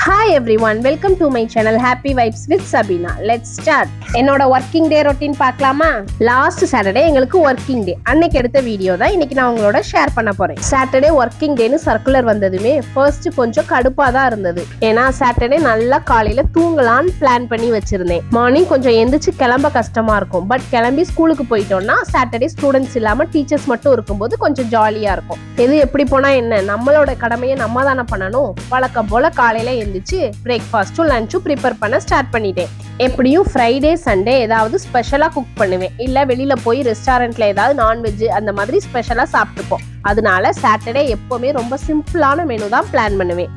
Hi everyone, welcome to my channel Happy Vibes with Sabina. Let's start. என்னோட working day routine பார்க்கலாமா? Last Saturday எங்களுக்கு working day. அன்னைக்கு எடுத்த video தான் இன்னைக்கு நான் உங்களோட ஷேர் பண்ண போறேன். Saturday working dayனு சர்க்குலர் வந்ததுமே ஃபர்ஸ்ட் கொஞ்சம் கடுப்பா தான் இருந்தது. ஏன்னா Saturday நல்லா காலையில தூங்கலாம்னு பிளான் பண்ணி வச்சிருந்தேன். மார்னிங் கொஞ்சம் எந்திரிச்சு கிளம்ப கஷ்டமா இருக்கும். பட் கிளம்பி ஸ்கூலுக்கு போயிட்டோம்னா Saturday ஸ்டூடெண்ட்ஸ் இல்லாம டீச்சர்ஸ் மட்டும் இருக்கும்போது கொஞ்சம் ஜாலியா இருக்கும். எது எப்படி போனா என்ன, நம்மளோட கடமையை நம்ம தானே பண்ணணும். வழக்கம் போல காலையில எந்திரிச்சு பிரேக்ஃபாஸ்ட்டும் லஞ்சும் ப்ரிப்பேர் பண்ண ஸ்டார்ட் பண்ணிட்டேன். எப்படியும் ஃப்ரைடே சண்டே ஏதாவது ஸ்பெஷலா குக் பண்ணுவேன், இல்ல வெளியில போய் ரெஸ்டாரண்ட்ல ஏதாவது நான்வெஜ் அந்த மாதிரி ஸ்பெஷலா சாப்பிட்டுப்போம். அதனால சாட்டர்டே எப்பவுமே ரொம்ப சிம்பிளான மெனு தான் பிளான் பண்ணுவேன்.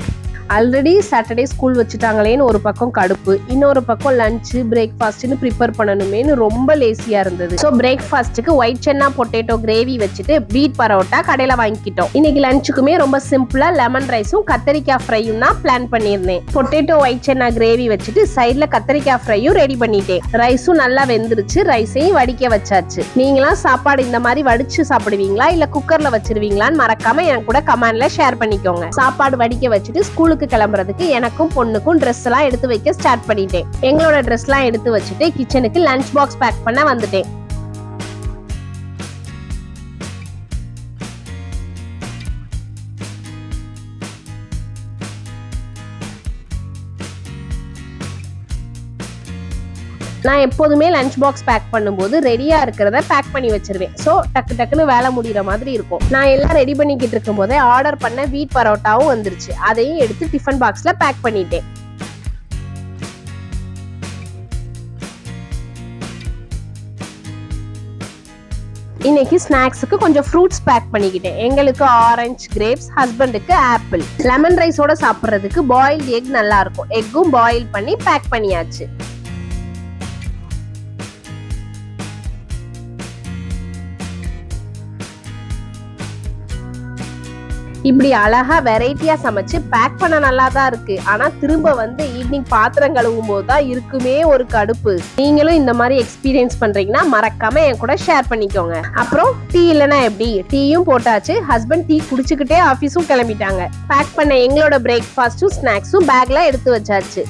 ஆல்ரெடி சாட்டர்டே ஸ்கூல் வச்சுட்டாங்களேன்னு ஒரு பக்கம் கடுப்பு, இன்னொரு பக்கம் லஞ்சு பிரேக்ஃபாஸ்ட்னு ப்ரிப்பேர் பண்ணணுமேனு ரொம்ப லேசியா இருந்தது. ஸோ பிரேக்ஃபாஸ்ட்டுக்கு ஒயிட் சென்னா பொட்டேட்டோ கிரேவி வச்சுட்டு பீட் பரோட்டா கடையில வாங்கிக்கிட்டோம். இன்னைக்கு லஞ்சுக்குமே ரொம்ப சிம்பிளா லெமன் ரைஸும் கத்திரிக்காய் ஃப்ரையும் தான் பிளான் பண்ணியிருந்தேன். பொட்டேட்டோ ஒயிட் சென்னா கிரேவி வச்சுட்டு சைட்ல கத்திரிக்காய் ஃப்ரையும் ரெடி பண்ணிட்டேன். ரைஸும் நல்லா வெந்துருச்சு, ரைஸையும் வடிக்க வச்சாச்சு. நீங்களாம் சாப்பாடு இந்த மாதிரி வடிச்சு சாப்பிடுவீங்களா இல்ல குக்கர்ல வச்சிருவீங்களான்னு மறக்காம என் கூட கமெண்ட்ல ஷேர் பண்ணிக்கோங்க. சாப்பாடு வடிக்க வச்சுட்டு ஸ்கூலுக்கு கிளம்புறதுக்கு எனக்கும் பொண்ணுக்கும் ட்ரெஸ் எல்லாம் எடுத்து வைக்க ஸ்டார்ட் பண்ணிட்டேன். எங்களோட ட்ரெஸ் எல்லாம் எடுத்து வச்சுட்டு கிச்சனுக்கு லஞ்ச் பாக்ஸ் பேக் பண்ண வந்துட்டேன். நான் எப்போதுமே லஞ்ச் பாக்ஸ் பேக் பண்ணும்போது ரெடியா இருக்கிறத பேக் பண்ணி வச்சிருவேன். ஸோ டக்கு டக்குன்னு வேலை முடிகிற மாதிரி இருக்கும். நான் எல்லாம் ரெடி பண்ணிக்கிட்டு இருக்கும் போதே ஆர்டர் பண்ண வீட் பரோட்டாவும் வந்துருச்சு. அதையும் எடுத்து டிஃபன் பாக்ஸ்ல பேக் பண்ணிட்டேன். இன்னைக்கு ஸ்நாக்ஸுக்கு கொஞ்சம் ஃப்ரூட்ஸ் பேக் பண்ணிக்கிட்டேன். எங்களுக்கு ஆரஞ்சு, கிரேப்ஸ், ஹஸ்பண்டுக்கு ஆப்பிள். லெமன் ரைஸோட சாப்பிட்றதுக்கு பாயில்டு எக் நல்லா இருக்கும். எக்கும் பாயில் பண்ணி பேக் பண்ணியாச்சு. இப்படி அழகா வெரைட்டியா சமைச்சு பேக் பண்ண நல்லா தான் இருக்கு. ஆனா திரும்ப வந்து ஈவினிங் பாத்திரம் கழுவும் போது தான் இருக்குமே ஒரு கடுப்பு. நீங்களும் இந்த மாதிரி எக்ஸ்பீரியன்ஸ் பண்றீங்கன்னா மறக்காம என் கூட ஷேர் பண்ணிக்கோங்க. அப்புறம் டீ இல்லைன்னா எப்படி, டீயும் போட்டாச்சு. ஹஸ்பண்ட் டீ குடிச்சுக்கிட்டே ஆஃபீஸும் கிளம்பிட்டாங்க. பேக் பண்ண எங்களோட பிரேக்ஃபாஸ்டும் ஸ்நாக்ஸும் பேக்ல எடுத்து வச்சாச்சு.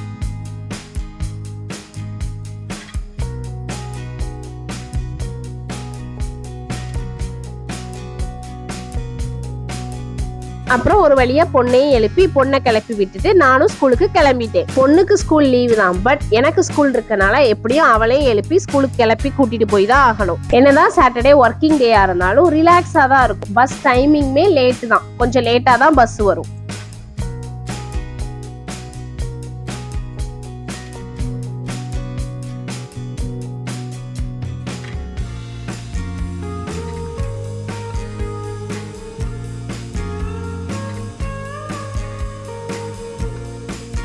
அப்புறம் ஒரு வழியா பொண்ணையும் எழுப்பி பொண்ணை கிளப்பி விட்டுட்டு நானும் ஸ்கூலுக்கு கிளம்பிட்டேன். பொண்ணுக்கு ஸ்கூல் லீவு தான், பட் எனக்கு ஸ்கூல் இருக்கனால எப்படியும் அவளையும் எழுப்பி ஸ்கூலுக்கு கிளப்பி கூட்டிட்டு போய் தான் ஆகணும். என்னதான் சாட்டர்டே ஒர்க்கிங் டேயா இருந்தாலும் ரிலாக்ஸா தான் இருக்கும். பஸ் டைமிங்குமே லேட்டு தான், கொஞ்சம் லேட்டா தான் பஸ் வரும்.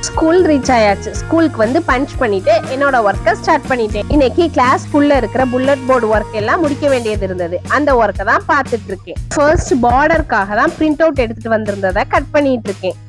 ஸ்கூல் ரீச் ஆயாச்சு. ஸ்கூலுக்கு வந்து பஞ்ச் பண்ணிட்டு என்னோட ஒர்க்கை ஸ்டார்ட் பண்ணிட்டேன். இன்னைக்கு கிளாஸ் ஃபுல்ல இருக்கிற புல்லட் போர்டு ஒர்க் எல்லாம் முடிக்க வேண்டியது இருந்தது. அந்த ஒர்க்கை தான் பார்த்துட்டு இருக்கேன். ஃபர்ஸ்ட் பார்டருக்காக தான் பிரிண்ட் அவுட் எடுத்துட்டு வந்திருந்ததை கட் பண்ணிட்டு இருக்கேன்.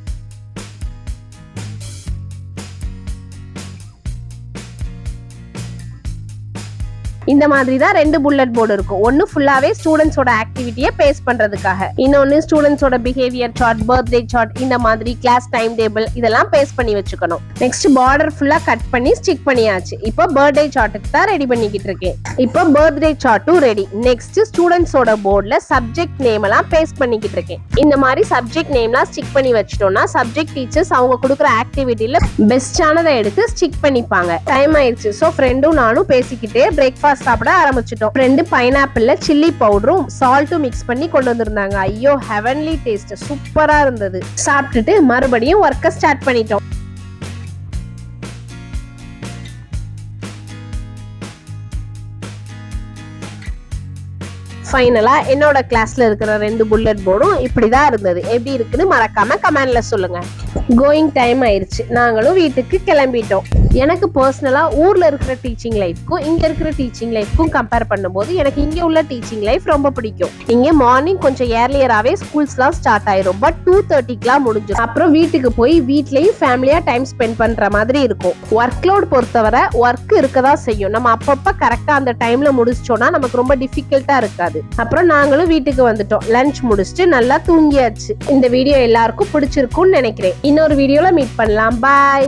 இந்த மாதிரி தான் ரெண்டு புல்லட் போர்டு இருக்கும். ஒன்னு ஃபுல்லாவே ஸ்டூடெண்ட்ஸோட ஆக்டிவிட்டியை பேஸ் பண்றதுக்காக, இன்னொன்னு ஸ்டூடெண்ட்ஸோட பிஹேவியர் சார்ட், பர்த்டே சார்ட், இந்த மாதிரி கிளாஸ் டைம் டேபிள் இதெல்லாம் பேஸ் பண்ணி வச்சுக்கணும். நெக்ஸ்ட் பார்டர் ஃபுல்லா கட் பண்ணி ஸ்டிக் பண்ணியாச்சு. இப்போ பர்த்டே சார்ட்டுக்கு தான் ரெடி பண்ணிக்கிட்டு இருக்கேன். இப்போ பர்த்டே சார்ட்டும் ரெடி. நெக்ஸ்ட் ஸ்டூடெண்ட்ஸோட போர்டுல சப்ஜெக்ட் நேம் எல்லாம் பேஸ்ட் பண்ணிக்கிட்டு இருக்கேன். இந்த மாதிரி சப்ஜெக்ட் நேம்லாம் ஸ்டிக் பண்ணி வச்சிட்டோம்னா சப்ஜெக்ட் டீச்சர்ஸ் அவங்க கொடுக்குற ஆக்டிவிட்டியில பெஸ்டானதை எடுத்து ஸ்டிக் பண்ணிப்பாங்க. டைம் ஆயிடுச்சு. ஸோ ஃப்ரெண்டும் நானும் பேசிக்கிட்டே பிரேக்ஃபாஸ்ட் சாப்பிட ஆரம்பிச்சிட்டோம். ஃப்ரெண்டு பைனாப்பிள்ல சில்லி பவுடரும் சால்ட்டும் மிக்ஸ் பண்ணி கொண்டு வந்திருந்தாங்க. ஐயோ ஹெவன்லி டேஸ்ட், சூப்பரா இருந்தது. சாப்பிட்டுட்டு மறுபடியும் ஒர்க்கை ஸ்டார்ட் பண்ணிட்டோம். ஃபைனலா என்னோட கிளாஸ்ல இருக்கிற ரெண்டு புல்லட் போர்டும் இப்படிதான் இருந்தது. எப்படி இருக்குன்னு மறக்காம கமெண்ட்ல சொல்லுங்க. கோயிங் டைம் ஆயிருச்சு. நாங்களும் வீட்டுக்கு கிளம்பிட்டோம். எனக்கு பர்சனலா ஊர்ல இருக்கிற டீச்சிங் லைஃப்க்கும் இங்க இருக்கிற டீச்சிங் லைஃப்க்கும் கம்பேர் பண்ணும்போது எனக்கு இங்க உள்ள டீச்சிங் லைஃப் ரொம்ப பிடிக்கும். இங்க மார்னிங் கொஞ்சம் ஏர்லியராவே ஸ்கூல்ஸ்லாம் ஸ்டார்ட் ஆயிரும். பட் 2:30க்குலாம் முடிஞ்சிடும். அப்புறம் வீட்டுக்கு போய் வீட்லயும் ஃபேமிலியா டைம் ஸ்பெண்ட் பண்ற மாதிரி இருக்கும். ஒர்க் லோட் பொறுத்தவரை ஒர்க் இருக்கதான் செய்யும். நம்ம அப்பப்ப கரெக்டா அந்த டைம்ல முடிச்சிட்டோம்னா நமக்கு ரொம்ப டிஃபிகல்ட்டா இருக்காது. அப்புறம் நாங்களும் வீட்டுக்கு வந்துட்டோம். லஞ்ச் முடிச்சுட்டு நல்லா தூங்கியாச்சு. இந்த வீடியோ எல்லாருக்கும் பிடிச்சிருக்கும்னு நினைக்கிறேன். இன்னொரு வீடியோல மீட் பண்ணலாம். பாய்.